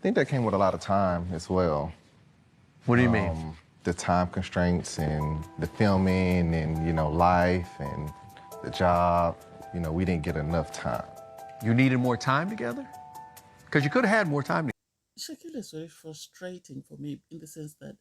think that came with a lot of time as well. What do you mean? The time constraints and the filming and, life and the job. We didn't get enough time. You needed more time together? Because you could have had more time. Shaquille is very frustrating for me in the sense that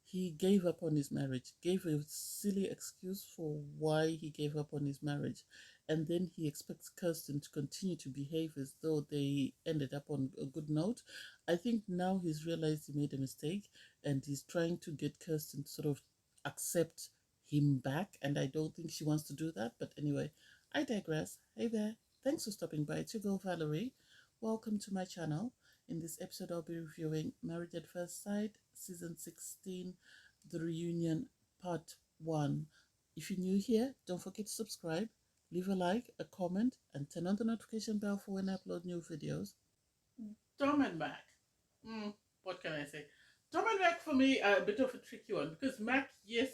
he gave up on his marriage, gave a silly excuse for why he gave up on his marriage, and then he expects Kirsten to continue to behave as though they ended up on a good note. I think now he's realized he made a mistake and he's trying to get Kirsten to sort of accept him back, and I don't think she wants to do that. But anyway, I digress. Hey there, thanks for stopping by. It's your girl Valerie. Welcome to my channel. In this episode, I'll be reviewing Married at First Sight, Season 16, The Reunion, Part 1. If you're new here, don't forget to subscribe, leave a like, a comment, and turn on the notification bell for when I upload new videos. Dom and Mac. What can I say? Dom and Mac, for me, are a bit of a tricky one. Because Mac, yes,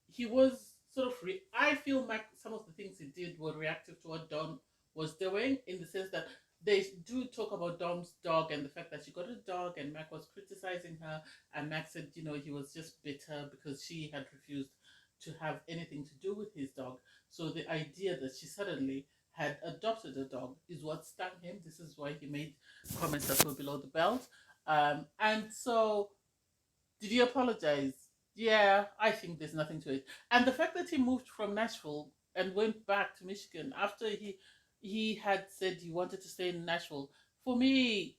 he was sort of... I feel Mac, some of the things he did were reactive to what Dom was doing, in the sense that they do talk about Dom's dog and the fact that she got a dog, and Mac was criticizing her, and Mac said, he was just bitter because she had refused to have anything to do with his dog. So the idea that she suddenly had adopted a dog is what stung him. This is why he made comments that were below the belt. And so, did he apologize? Yeah, I think there's nothing to it. And the fact that he moved from Nashville and went back to Michigan after he had said he wanted to stay in Nashville, for me,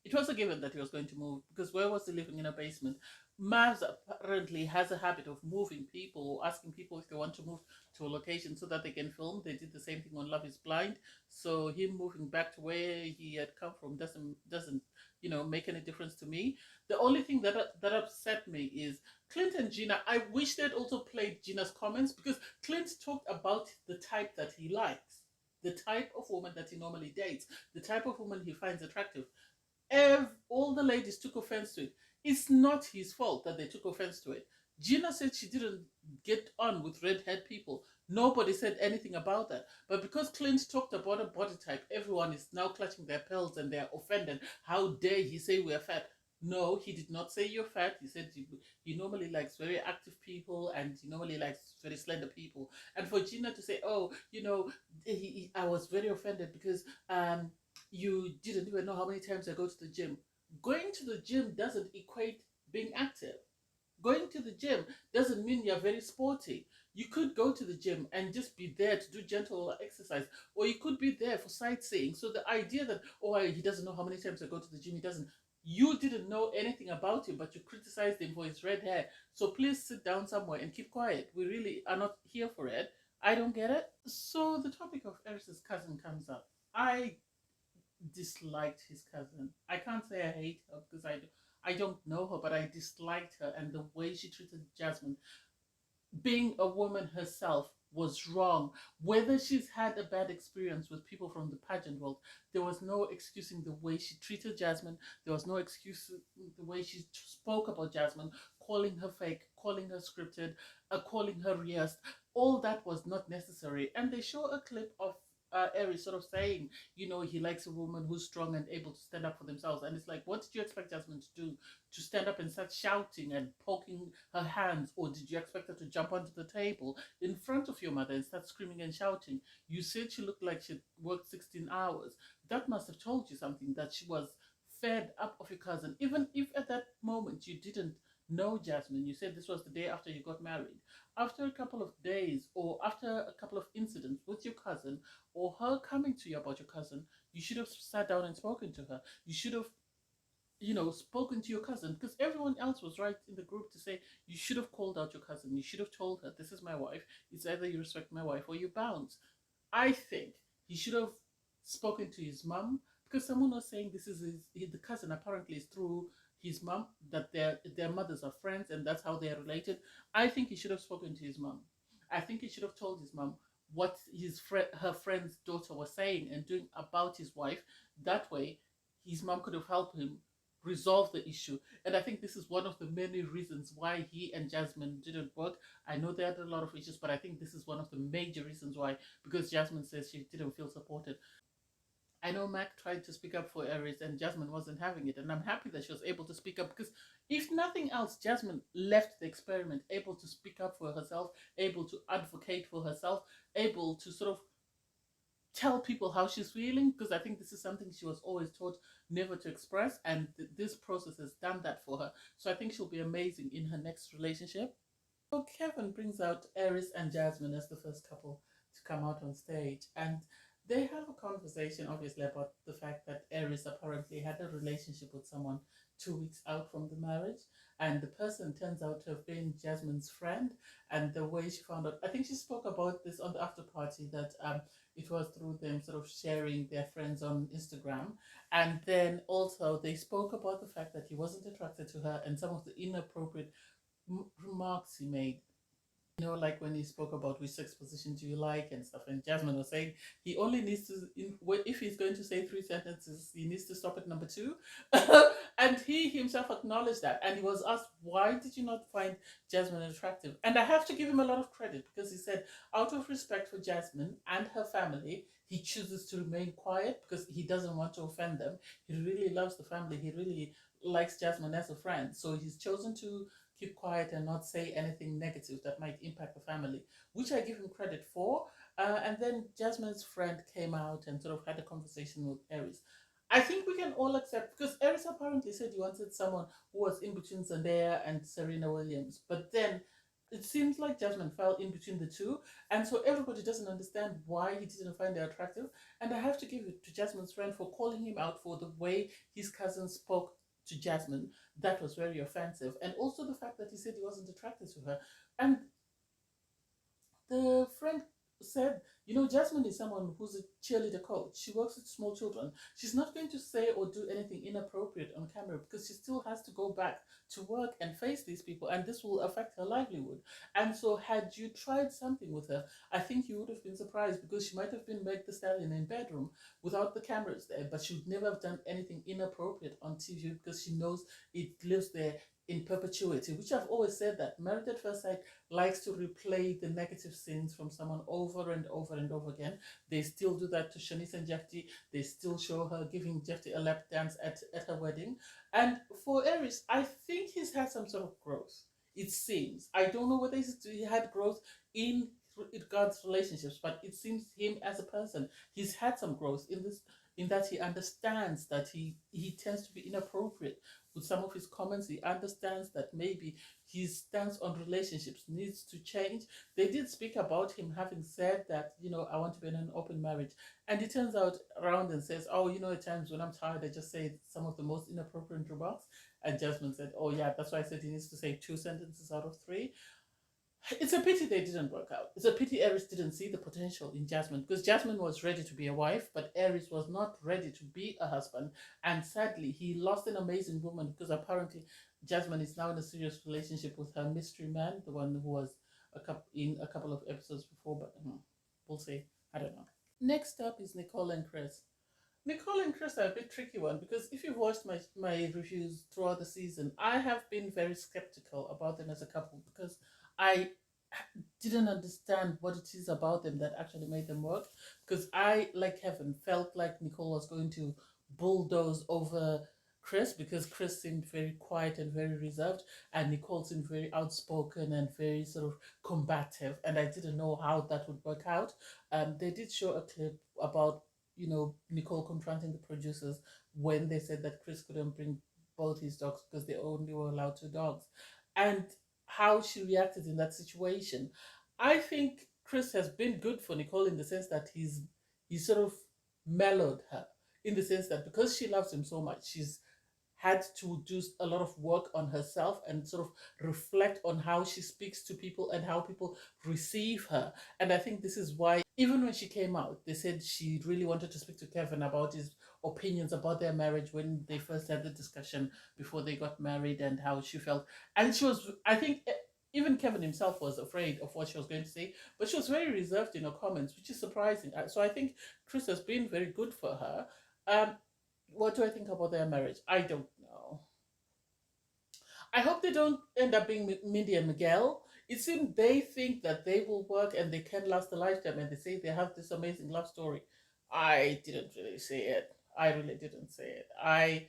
it was a given that he was going to move, because where was he living? In a basement? Mavs apparently has a habit of moving people, or asking people if they want to move to a location so that they can film. They did the same thing on Love is Blind. So him moving back to where he had come from doesn't make any difference to me. The only thing that upset me is Clint and Gina. I wish they'd also played Gina's comments, because Clint talked about the type that he likes, the type of woman that he normally dates, the type of woman he finds attractive. All the ladies took offense to it. It's not his fault that they took offense to it. Gina said she didn't get on with red-haired people. Nobody said anything about that. But because Clint talked about a body type, everyone is now clutching their pearls and they're offended. How dare he say we're fat? No, he did not say you're fat. He said he normally likes very active people and he normally likes very slender people. And for Gina to say, oh, I was very offended because you didn't even know how many times I go to the gym. Going to the gym doesn't equate being active. Going to the gym doesn't mean you're very sporty. You could go to the gym and just be there to do gentle exercise, or you could be there for sightseeing. So the idea that, he doesn't know how many times I go to the gym, he doesn't. You didn't know anything about him, but you criticized him for his red hair. So please sit down somewhere and keep quiet. We really are not here for it. I don't get it. So the topic of Aries' cousin comes up. I disliked his cousin. I can't say I hate her because I don't know her, but I disliked her, and the way she treated Jasmine, being a woman herself, was wrong. Whether she's had a bad experience with people from the pageant world, there was no excusing the way she treated Jasmine. There was no excuse the way she spoke about Jasmine, calling her fake, calling her scripted, calling her rehearsed. All that was not necessary. And they show a clip of Aries sort of saying, he likes a woman who's strong and able to stand up for themselves. And it's like, what did you expect Jasmine to do? To stand up and start shouting and poking her hands? Or did you expect her to jump onto the table in front of your mother and start screaming and shouting? You said she looked like she'd worked 16 hours. That must have told you something, that she was fed up of your cousin. Even if at that moment you didn't know Jasmine, you said this was the day after you got married. After a couple of days, or after a couple of incidents with your cousin, or her coming to you about your cousin, you should have sat down and spoken to her. You should have, spoken to your cousin, because everyone else was right in the group to say you should have called out your cousin. You should have told her, this is my wife. It's either you respect my wife or you bounce. I think he should have spoken to his mum, because someone was saying this is the cousin apparently is through his mum, that their mothers are friends and that's how they're related. I think he should have spoken to his mum. I think he should have told his mum what her friend's daughter was saying and doing about his wife. That way, his mom could have helped him resolve the issue. And I think this is one of the many reasons why he and Jasmine didn't work. I know they had a lot of issues, but I think this is one of the major reasons why, because Jasmine says she didn't feel supported. I know Mac tried to speak up for Aries and Jasmine wasn't having it. And I'm happy that she was able to speak up because, if nothing else, Jasmine left the experiment able to speak up for herself, able to advocate for herself, able to sort of tell people how she's feeling, because I think this is something she was always taught never to express, and this process has done that for her. So I think she'll be amazing in her next relationship. So Kevin brings out Aries and Jasmine as the first couple to come out on stage, and they have a conversation, obviously, about the fact that Aries apparently had a relationship with someone 2 weeks out from the marriage, and the person turns out to have been Jasmine's friend. And the way she found out, I think she spoke about this on the after party, that it was through them sort of sharing their friends on Instagram. And then also they spoke about the fact that he wasn't attracted to her and some of the inappropriate remarks he made. You know, like when he spoke about which sex position do you like and stuff, and Jasmine was saying he only needs to, if he's going to say 3 sentences, he needs to stop at number 2. And he himself acknowledged that, and he was asked, why did you not find Jasmine attractive? And I have to give him a lot of credit, because he said, out of respect for Jasmine and her family, he chooses to remain quiet because he doesn't want to offend them. He really loves the family. He really likes Jasmine as a friend, so he's chosen to keep quiet and not say anything negative that might impact the family, which I give him credit for. And then Jasmine's friend came out and sort of had a conversation with Aries. I think we can all accept, because Aries apparently said he wanted someone who was in between Zendaya and Serena Williams, but then it seems like Jasmine fell in between the two, and so everybody doesn't understand why he didn't find her attractive. And I have to give it to Jasmine's friend for calling him out for the way his cousin spoke to Jasmine. That was very offensive. And also the fact that he said he wasn't attracted to her. And the friend said, you know, Jasmine is someone who's a cheerleader coach. She works with small children. She's not going to say or do anything inappropriate on camera because she still has to go back to work and face these people, and this will affect her livelihood. And so, had you tried something with her, I think you would have been surprised, because she might have been Meg the Stallion in bedroom without the cameras there, but she would never have done anything inappropriate on TV because she knows it lives there in perpetuity, which I've always said, that Married at First Sight likes to replay the negative scenes from someone over and over and over again. They still do that to Shanice and Jeffy. They still show her giving Jeffy a lap dance at her wedding. And for Aries, I think he's had some sort of growth. It seems. I don't know whether he had growth in God's relationships, but it seems him as a person, he's had some growth in this, in that he understands that he tends to be inappropriate with some of his comments. He understands that maybe his stance on relationships needs to change. They did speak about him having said that, you know, I want to be in an open marriage. And he turns out around and says, oh, you know, at times when I'm tired, I just say some of the most inappropriate remarks. And Jasmine said, oh, yeah, that's why I said he needs to say 2 sentences out of 3. It's a pity they didn't work out. It's a pity Aries didn't see the potential in Jasmine, because Jasmine was ready to be a wife, but Aries was not ready to be a husband. And sadly, he lost an amazing woman, because apparently Jasmine is now in a serious relationship with her mystery man, the one who was in a couple of episodes before, but we'll see. I don't know. Next up is Nicole and Chris. Nicole and Chris are a bit tricky one, because if you've watched my reviews throughout the season, I have been very skeptical about them as a couple, because I didn't understand what it is about them that actually made them work. Because I, like Kevin, felt like Nicole was going to bulldoze over Chris, because Chris seemed very quiet and very reserved, and Nicole seemed very outspoken and very sort of combative, and I didn't know how that would work out. They did show a clip about, you know, Nicole confronting the producers when they said that Chris couldn't bring both his dogs because they only were allowed 2 dogs, and how she reacted in that situation. I think Chris has been good for Nicole in the sense that he's sort of mellowed her, in the sense that because she loves him so much, she's had to do a lot of work on herself and sort of reflect on how she speaks to people and how people receive her. And I think this is why, even when she came out, they said she really wanted to speak to Kevin about his opinions about their marriage when they first had the discussion before they got married, and how she felt. And she was, I think, even Kevin himself was afraid of what she was going to say, but she was very reserved in her comments, which is surprising. So I think Chris has been very good for her. What do I think about their marriage? I don't know. I hope they don't end up being Mindy and Miguel. It seems they think that they will work and they can last a lifetime, and they say they have this amazing love story. I didn't really see it. I really didn't see it. I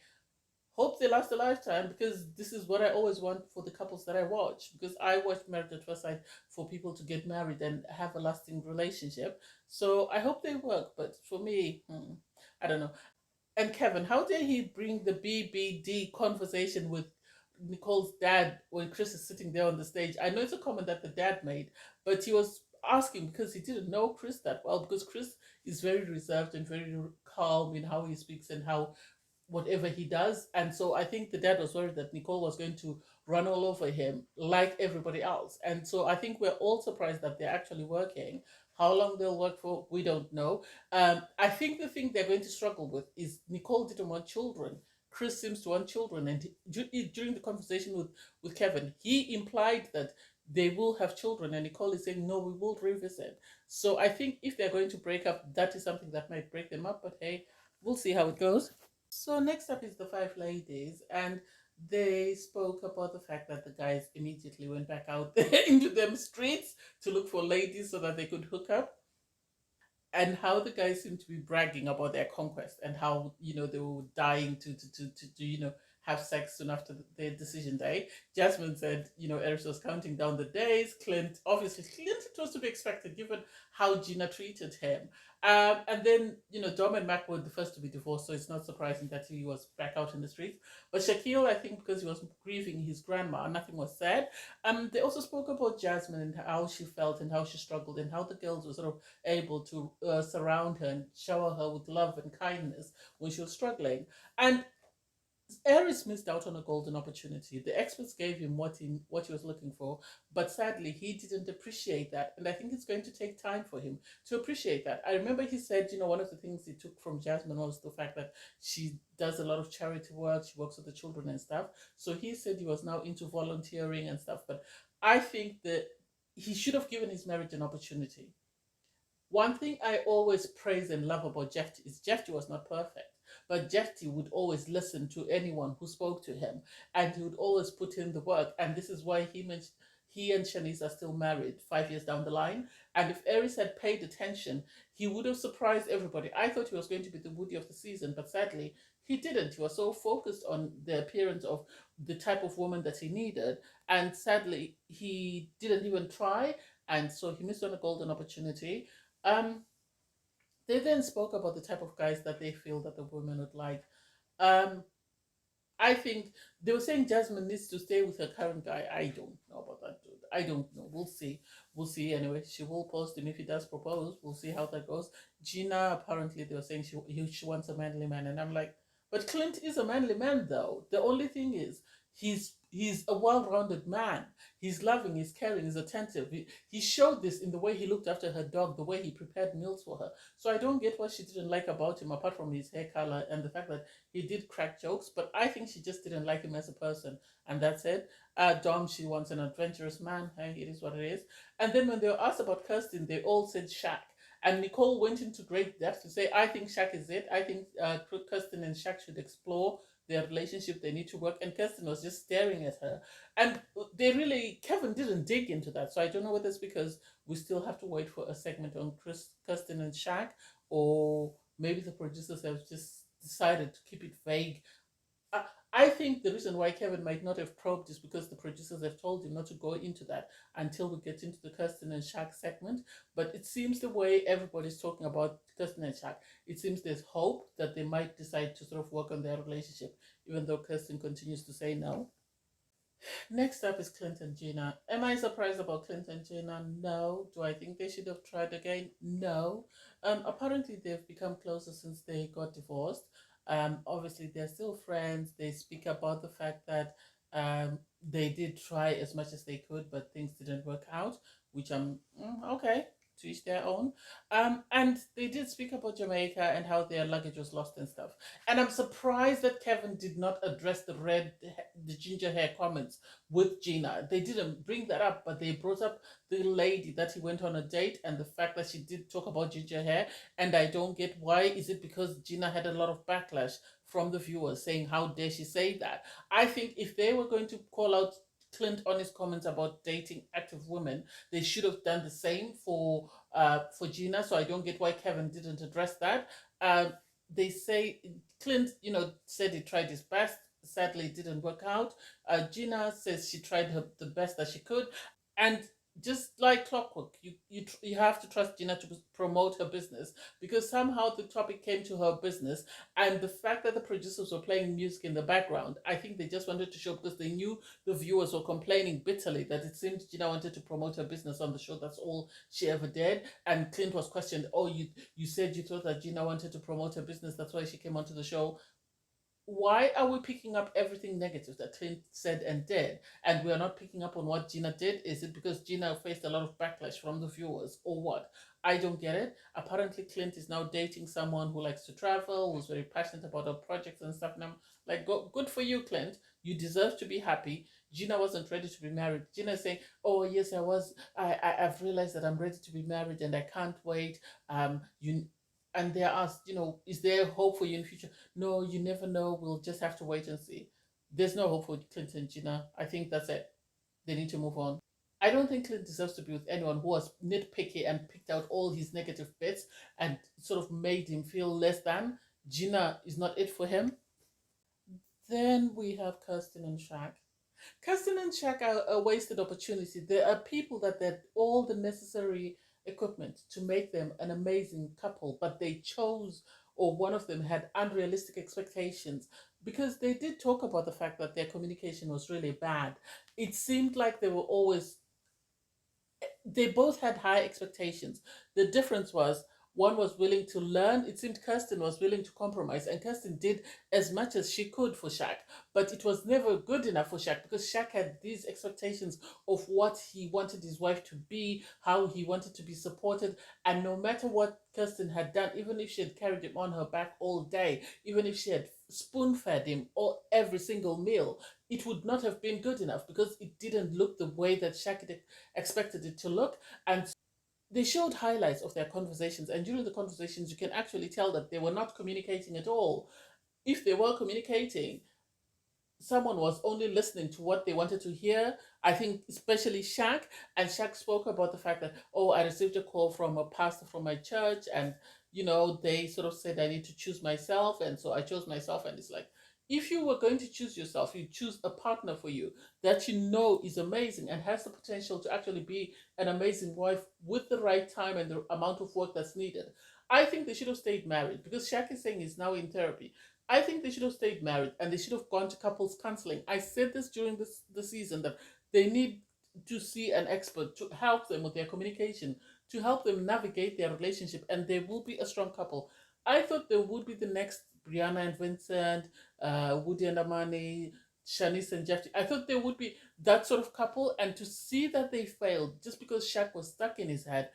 hope they last a lifetime because this is what I always want for the couples that I watch. Because I watch Married at First Sight for people to get married and have a lasting relationship. So I hope they work. But for me, I don't know. And Kevin, how dare he bring the BBD conversation with Nicole's dad when Chris is sitting there on the stage? I know it's a comment that the dad made, but he was asking because he didn't know Chris that well, because Chris is very reserved and very calm in how he speaks and how whatever he does. And so I think the dad was worried that Nicole was going to run all over him like everybody else. And so I think we're all surprised that they're actually working. How long they'll work for, we don't know. I think the thing they're going to struggle with is Nicole didn't want children. Chris seems to want children. And during the conversation with Kevin, he implied that they will have children. And Nicole is saying, no, we will revisit. So I think if they're going to break up, that is something that might break them up. But hey, we'll see how it goes. So next up is the five ladies, and they spoke about the fact that the guys immediately went back out there into them streets to look for ladies so that they could hook up, and how the guys seem to be bragging about their conquest and how they were dying to have sex soon after their decision day. Jasmine said Aries was counting down the days. Clint, obviously Clint, it was to be expected given how Gina treated him. And then Dom and Mac were the first to be divorced, so it's not surprising that he was back out in the streets. But Shaquille, I think because he was grieving his grandma, nothing was said. They also spoke about Jasmine and how she felt and how she struggled and how the girls were sort of able to surround her and shower her with love and kindness when she was struggling. And Aries missed out on a golden opportunity. The experts gave him what he was looking for, but sadly he didn't appreciate that. And I think it's going to take time for him to appreciate that. I remember he said, one of the things he took from Jasmine was the fact that she does a lot of charity work, she works with the children and stuff. So he said he was now into volunteering and stuff. But I think that he should have given his marriage an opportunity. One thing I always praise and love about Jeffy is Jeffy was not perfect, but Jeffy would always listen to anyone who spoke to him, and he would always put in the work. And this is why he and Shanice are still married 5 years down the line. And if Aries had paid attention, he would have surprised everybody. I thought he was going to be the Woody of the season, but sadly, he didn't. He was so focused on the appearance of the type of woman that he needed, and sadly, he didn't even try, and so he missed on a golden opportunity. Um, they then spoke about the type of guys that they feel that the women would like. Um, I think they were saying Jasmine needs to stay with her current guy. I don't know about that, dude. I don't know. We'll see. We'll see anyway. She will post him if he does propose. We'll see how that goes. Gina, apparently, they were saying she wants a manly man. And I'm like, but Clint is a manly man, though. The only thing is, he's a well-rounded man. He's loving, he's caring, he's attentive. He showed this in the way he looked after her dog, the way he prepared meals for her. So I don't get what she didn't like about him, apart from his hair color and the fact that he did crack jokes. But I think she just didn't like him as a person, and that's it. Dom, she wants an adventurous man. Hey, it is what it is. And then when they were asked about Kirsten, they all said Shaq. And Nicole went into great depth to say, I think Shaq is it. I think Kirsten and Shaq should explore their relationship. They need to work. And Kirsten was just staring at her. And Kevin didn't dig into that. So I don't know whether it's because we still have to wait for a segment on Kirsten and Shaq, or maybe the producers have just decided to keep it vague. I think the reason why Kevin might not have probed is because the producers have told him not to go into that until we get into the Kirsten and Shaq segment. But it seems the way everybody's talking about Kirsten and Shaq, it seems there's hope that they might decide to sort of work on their relationship, even though Kirsten continues to say no. Next up is Clint and Gina. Am I surprised about Clint and Gina? No. Do I think they should have tried again? No. Apparently, they've become closer since they got divorced. Obviously, they're still friends. They speak about the fact that they did try as much as they could, but things didn't work out, which I'm okay. To each their own. And they did speak about Jamaica and how their luggage was lost and stuff. And I'm surprised that Kevin did not address the ginger hair comments with Gina. They didn't bring that up, but they brought up the lady that he went on a date and the fact that she did talk about ginger hair. And I don't get why. Is it because Gina had a lot of backlash from the viewers saying, how dare she say that? I think if they were going to call out Clint on his comments about dating active women. They should have done the same for Gina. So I don't get why Kevin didn't address that. They say Clint, said he tried his best. Sadly, it didn't work out. Gina says she tried the best that she could, and just like clockwork, you have to trust Gina to promote her business, because somehow the topic came to her business, and the fact that the producers were playing music in the background, I think they just wanted to show, because they knew the viewers were complaining bitterly that it seemed Gina wanted to promote her business on the show. That's all she ever did. And Clint was questioned, oh, you said you thought that Gina wanted to promote her business, that's why she came onto the show. Why are we picking up everything negative that Clint said and did, and we are not picking up on what Gina did? Is it because Gina faced a lot of backlash from the viewers, or what? I don't get it. Apparently, Clint is now dating someone who likes to travel, who's very passionate about her projects and stuff. And I'm like, good for you, Clint. You deserve to be happy. Gina wasn't ready to be married. Gina saying, "Oh yes, I was. I've realized that I'm ready to be married, and I can't wait." You and they're asked, is there hope for you in the future? No, you never know. We'll just have to wait and see. There's no hope for Clinton and Gina. I think that's it. They need to move on. I don't think Clinton deserves to be with anyone who was nitpicky and picked out all his negative bits and sort of made him feel less than. Gina is not it for him. Then we have Kirsten and Shaq. Kirsten and Shaq are a wasted opportunity. There are people that had all the necessary equipment to make them an amazing couple, but they chose, or one of them had unrealistic expectations, because they did talk about the fact that their communication was really bad. It seemed like they both had high expectations. The difference was one was willing to learn. It seemed Kirsten was willing to compromise, and Kirsten did as much as she could for Shaq, but it was never good enough for Shaq, because Shaq had these expectations of what he wanted his wife to be, how he wanted to be supported, and no matter what Kirsten had done, even if she had carried him on her back all day, even if she had spoon fed him all every single meal, it would not have been good enough, because it didn't look the way that Shaq had expected it to look. And they showed highlights of their conversations, and during the conversations you can actually tell that they were not communicating at all. If they were communicating, someone was only listening to what they wanted to hear. I think especially Shaq, and Shaq spoke about the fact that, oh, I received a call from a pastor from my church, and they sort of said I need to choose myself, and so I chose myself. And it's like, if you were going to choose yourself, you choose a partner for you that you know is amazing and has the potential to actually be an amazing wife with the right time and the amount of work that's needed. I think they should have stayed married, because Shaq is saying he's now in therapy. I think they should have stayed married, and they should have gone to couples counseling. I said this during the season, that they need to see an expert to help them with their communication, to help them navigate their relationship, and they will be a strong couple. I thought they would be the next Brianna and Vincent, Woody and Amani, Shanice and Jeff. I thought they would be that sort of couple, and to see that they failed just because Shaq was stuck in his head.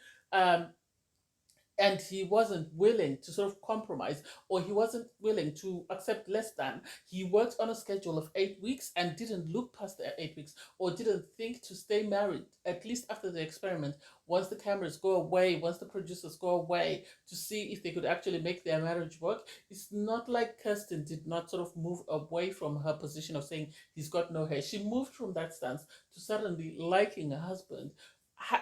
And he wasn't willing to sort of compromise, or he wasn't willing to accept less than. He worked on a schedule of 8 weeks and didn't look past the 8 weeks, or didn't think to stay married, at least after the experiment, once the cameras go away, once the producers go away, to see if they could actually make their marriage work. It's not like Kirsten did not sort of move away from her position of saying he's got no hair. She moved from that stance to suddenly liking her husband.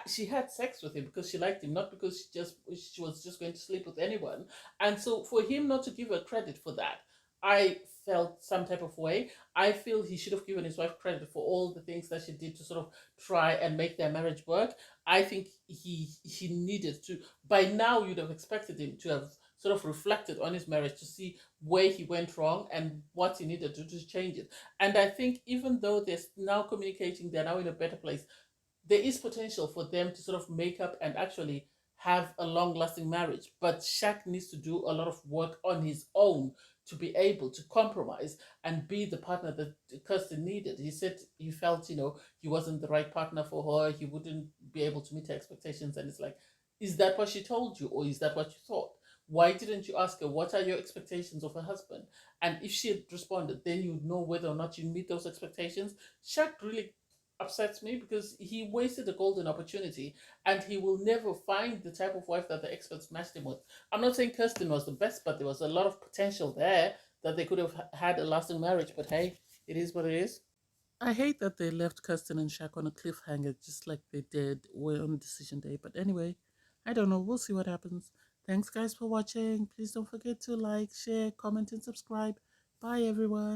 She had sex with him because she liked him, not because she was just going to sleep with anyone. And so for him not to give her credit for that, I felt some type of way. I feel he should have given his wife credit for all the things that she did to sort of try and make their marriage work. I think he needed to. By now, you'd have expected him to have sort of reflected on his marriage to see where he went wrong and what he needed to do to change it. And I think even though they're now communicating, they're now in a better place, there is potential for them to sort of make up and actually have a long lasting marriage. But Shaq needs to do a lot of work on his own to be able to compromise and be the partner that Kirsten needed. He said he felt, he wasn't the right partner for her. He wouldn't be able to meet her expectations. And it's like, is that what she told you, or is that what you thought? Why didn't you ask her, what are your expectations of a husband? And if she had responded, then you would know whether or not you meet those expectations. Shaq really upsets me, because he wasted a golden opportunity, and he will never find the type of wife that the experts matched him with. I'm not saying Kirsten was the best, but there was a lot of potential there that they could have had a lasting marriage. But hey, it is what it is. I hate that they left Kirsten and Shaq on a cliffhanger just like they did on decision day. But anyway, I don't know. We'll see what happens. Thanks, guys, for watching. Please don't forget to like, share, comment, and subscribe. Bye, everyone.